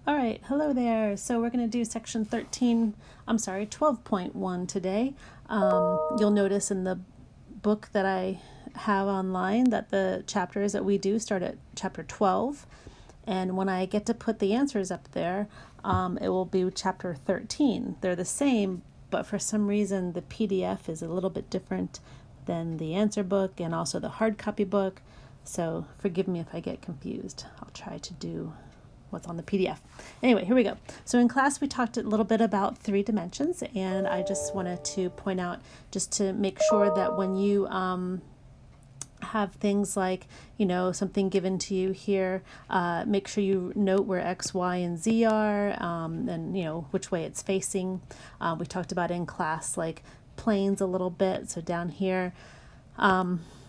All right, hello there. So we're going to do section 12.1 today. You'll notice in the book that I have online that the chapters that we do start at chapter 12. And when I get to put the answers up there, it will be chapter 13. They're the same, but for some reason the PDF is a little bit different than the answer book and also the hard copy book. So forgive me if I get confused. I'll try to do what's on the PDF. Anyway, here we go. So in class we talked a little bit about three dimensions, and I just wanted to point out, just to make sure that when you have things like, something given to you here, make sure you note where X, Y, and Z are, and which way it's facing. We talked about in class like planes a little bit. So down here,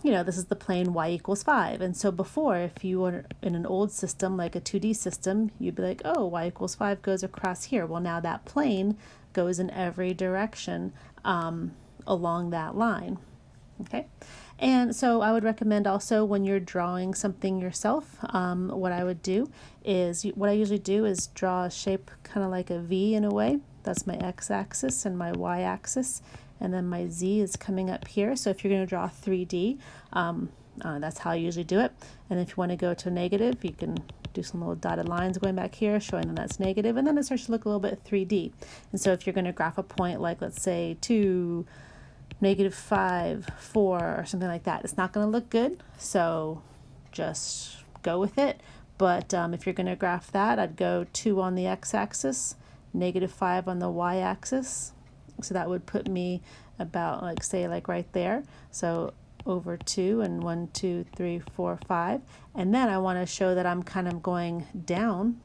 this is the plane y equals 5. And so before, if you were in an old system, like a 2D system, you'd be like, oh, y equals 5 goes across here. Well, now that plane goes in every direction along that line. Okay. And so I would recommend also when you're drawing something yourself, what I usually do is draw a shape kind of like a V in a way. That's my x-axis and my y-axis. And then my Z is coming up here. So if you're going to draw 3D, that's how I usually do it. And if you want to go to negative, you can do some little dotted lines going back here, showing that that's negative. And then it starts to look a little bit 3D. And so if you're going to graph a point like, let's say, 2, -5, 4, or something like that, it's not going to look good. So just go with it. But if you're going to graph that, I'd go 2 on the x-axis, -5 on the y-axis. So that would put me about like right there. So over 2 and 1, 2, 3, 4, 5. And then I want to show that I'm kind of going down.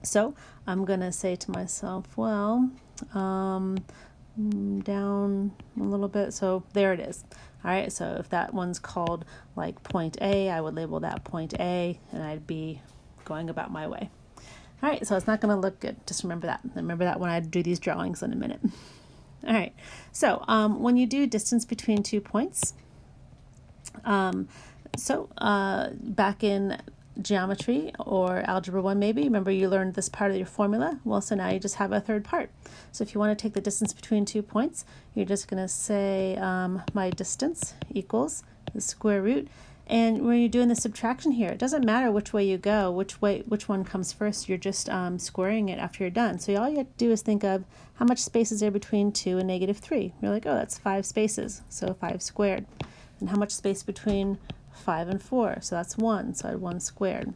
So I'm going to say to myself, well, down a little bit. So there it is. All right. So if that one's called like point A, I would label that point A, and I'd be going about my way. All right, so it's not going to look good. Just remember that. Remember that when I do these drawings in a minute. All right, so when you do distance between 2 points, back in geometry or algebra 1 maybe, remember you learned this part of your formula? Well, so now you just have a third part. So if you want to take the distance between 2 points, you're just going to say my distance equals the square root. And when you're doing the subtraction here, it doesn't matter which way you go, which one comes first. You're just squaring it after you're done. So all you have to do is think of how much space is there between 2 and -3. You're like, oh, that's 5 spaces, so 5 squared. And how much space between 5 and 4? So that's 1, so I had 1 squared.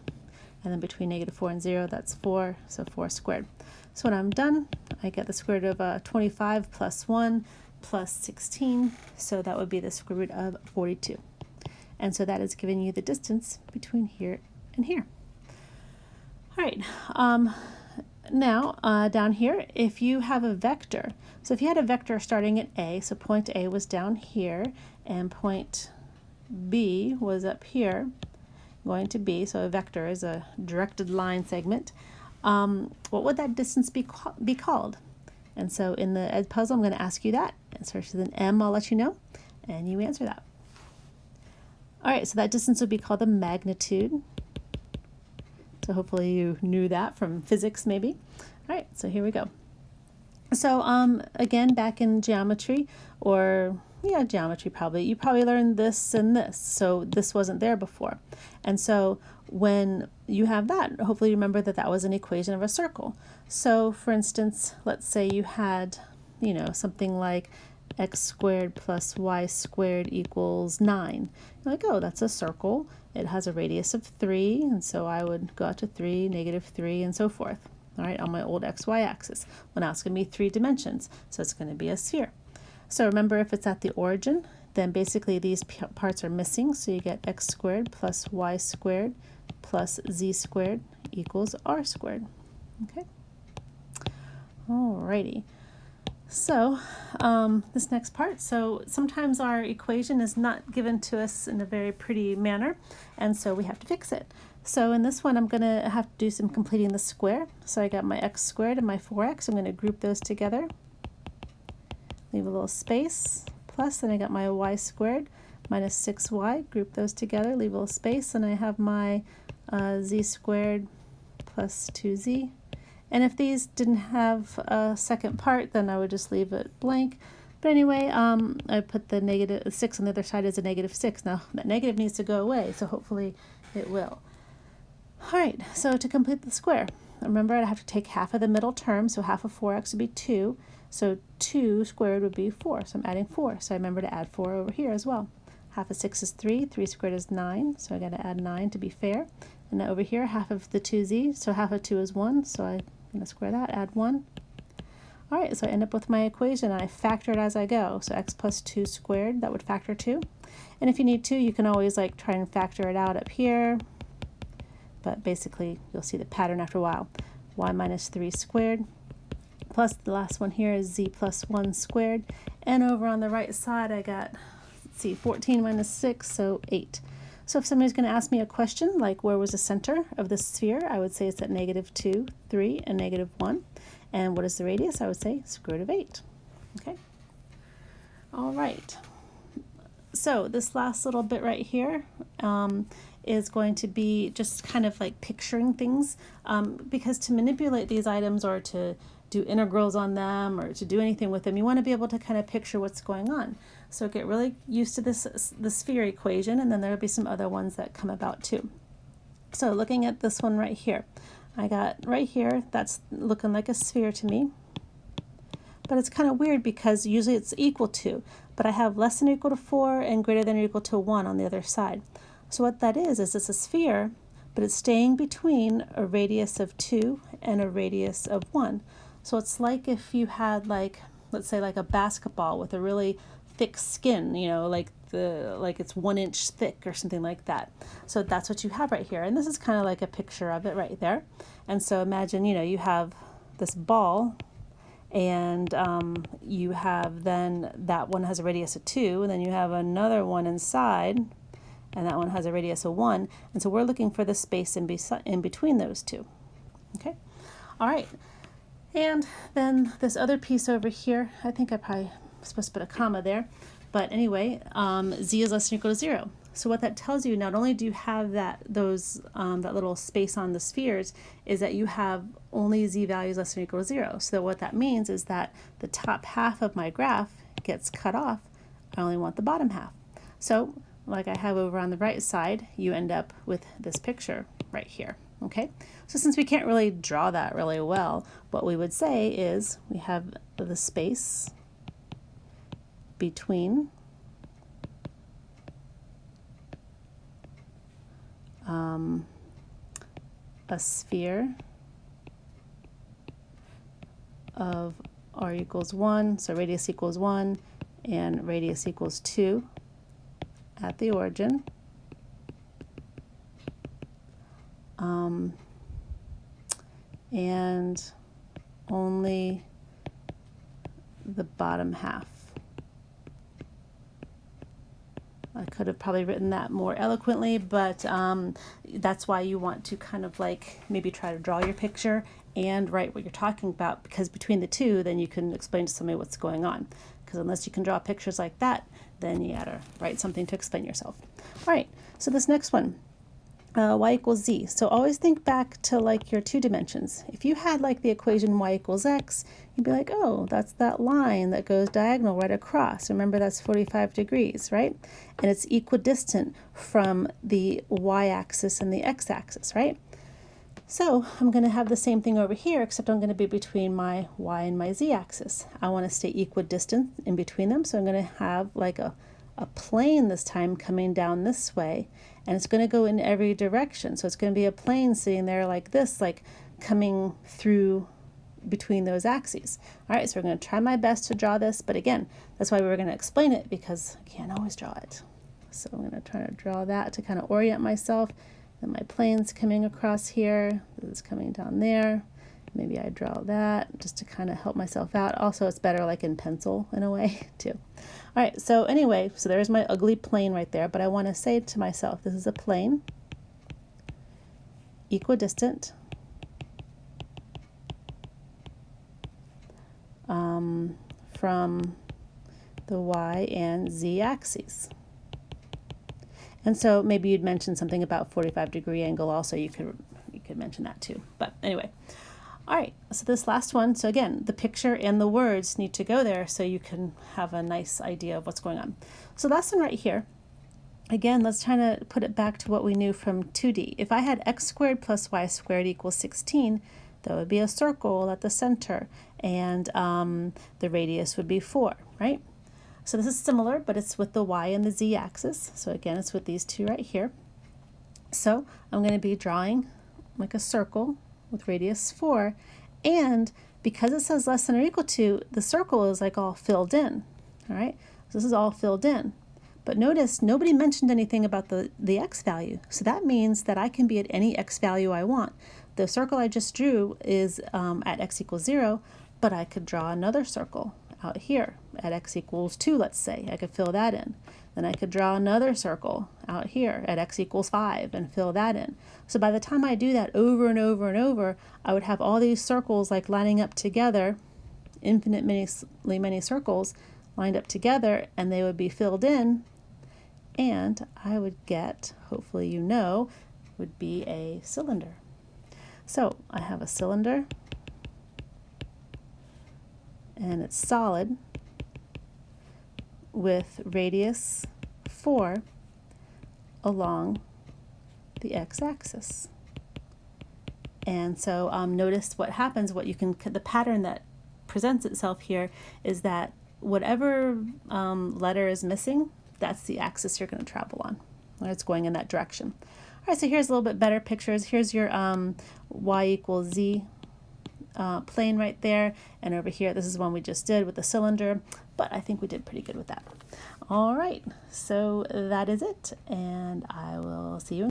And then between -4 and 0, that's 4, so 4 squared. So when I'm done, I get the square root of 25 plus 1 plus 16, so that would be the square root of 42. And so that is giving you the distance between here and here. All right, now down here, if you have a vector, so if you had a vector starting at A, so point A was down here, and point B was up here, going to B, so a vector is a directed line segment, what would that distance be called? And so in the Ed puzzle, I'm going to ask you that. And so with an M, I'll let you know, and you answer that. All right, so that distance would be called the magnitude. So hopefully you knew that from physics maybe. All right, so here we go. So again, back in geometry, or geometry probably, you probably learned this and this. So this wasn't there before. And so when you have that, hopefully you remember that that was an equation of a circle. So for instance, let's say you had, something like x squared plus y squared equals 9. You're like, oh, that's a circle. It has a radius of 3, and so I would go out to 3, -3, and so forth. All right, on my old xy axis. Well, now it's going to be 3 dimensions, so it's going to be a sphere. So remember, if it's at the origin, then basically these parts are missing, so you get x squared plus y squared plus z squared equals r squared. Okay. Alrighty. So this next part, so sometimes our equation is not given to us in a very pretty manner, and so we have to fix it. So in this one, I'm going to have to do some completing the square. So I got my x squared and my 4x. I'm going to group those together, leave a little space, plus, then I got my y squared minus 6y, group those together, leave a little space, and I have my z squared plus 2z And if these didn't have a second part, then I would just leave it blank. But anyway, I put the negative 6 on the other side as a negative 6. Now that negative needs to go away, so hopefully it will. All right, so to complete the square, remember I have to take half of the middle term, so half of 4x would be 2. So 2 squared would be 4, so I'm adding 4. So I remember to add 4 over here as well. Half of 6 is 3, 3 squared is 9, so I got to add 9 to be fair. And now over here, half of the 2z, so half of 2 is 1, so I'm going to square that, add 1. All right, so I end up with my equation, and I factor it as I go. So x plus 2 squared, that would factor 2. And if you need to, you can always like try and factor it out up here. But basically, you'll see the pattern after a while. Y minus 3 squared, plus the last one here is z plus 1 squared. And over on the right side, I got, let's see, 14 minus 6, so 8. So if somebody's going to ask me a question, like where was the center of the sphere, I would say it's at negative 2, 3, and negative 1. And what is the radius? I would say square root of 8. Okay. All right. So this last little bit right here is going to be just kind of like picturing things, because to manipulate these items or to do integrals on them or to do anything with them, you want to be able to kind of picture what's going on. So get really used to the sphere equation, and then there'll be some other ones that come about too. So looking at this one right here, I got right here, that's looking like a sphere to me. But it's kind of weird because usually it's equal to, but I have less than or equal to 4 and greater than or equal to 1 on the other side. So what that is it's a sphere, but it's staying between a radius of 2 and a radius of 1. So it's like if you had like, let's say like a basketball with a really thick skin, you know, like it's 1 inch thick or something like that. So that's what you have right here. And this is kind of like a picture of it right there. And so imagine, you know, you have this ball, and you have then that one has a radius of 2, and then you have another one inside, and that one has a radius of 1. And so we're looking for the space in between those two. Okay. All right. And then this other piece over here, I think I probably was supposed to put a comma there. But anyway, z is less than or equal to 0. So what that tells you, not only do you have that little space on the spheres, is that you have only z values less than or equal to 0. So what that means is that the top half of my graph gets cut off. I only want the bottom half. So like I have over on the right side, you end up with this picture right here. Okay, so since we can't really draw that really well, what we would say is we have the space between a sphere of r equals 1, so radius equals 1, and radius equals 2 at the origin. And only the bottom half. I could have probably written that more eloquently, but that's why you want to kind of like maybe try to draw your picture and write what you're talking about, because between the two, then you can explain to somebody what's going on. Because unless you can draw pictures like that, then you gotta write something to explain yourself. All right, so this next one, y equals z. So always think back to like your 2 dimensions. If you had like the equation y equals x, you'd be like, oh, that's that line that goes diagonal right across. Remember, that's 45 degrees, right? And it's equidistant from the y-axis and the x-axis, right? So I'm going to have the same thing over here, except I'm going to be between my y and my z-axis. I want to stay equidistant in between them, so I'm going to have like a plane this time coming down this way, and it's going to go in every direction. So it's going to be a plane sitting there like this, like coming through between those axes. All right, so we're going to try my best to draw this, but again, that's why we were going to explain it, because I can't always draw it. So I'm going to try to draw that to kind of orient myself. And my plane's coming across here, this is coming down there. Maybe I draw that just to kind of help myself out. Also, it's better like in pencil in a way too. All right, so anyway, so there's my ugly plane right there, but I want to say to myself, this is a plane, equidistant, from the y and z axes. And so maybe you'd mention something about 45-degree angle also. You could mention that too. But anyway, All right, so this last one, so again, the picture and the words need to go there so you can have a nice idea of what's going on. So last one right here, again, let's try to put it back to what we knew from 2D. If I had x squared plus y squared equals 16, that would be a circle at the center, and the radius would be 4, right? So this is similar, but it's with the y and the z axis. So again, it's with these two right here. So I'm going to be drawing like a circle with radius 4, and because it says less than or equal to, the circle is like all filled in. All right, so this is all filled in. But notice nobody mentioned anything about the x value, so that means that I can be at any x value I want. The circle I just drew is at x equals 0, but I could draw another circle out here at x equals 2, let's say. I could fill that in. Then I could draw another circle out here at x equals 5 and fill that in. So by the time I do that over and over and over, I would have all these circles like lining up together, infinitely many circles lined up together, and they would be filled in, and I would get, hopefully you know, would be a cylinder. So I have a cylinder, and it's solid with radius 4 along the x-axis. And so notice what happens, the pattern that presents itself here is that whatever letter is missing, that's the axis you're going to travel on. It's going in that direction. All right, so here's a little bit better pictures. Here's your y equals z plane right there, and over here, this is one we just did with the cylinder, but I think we did pretty good with that. All right, so that is it, and I will see you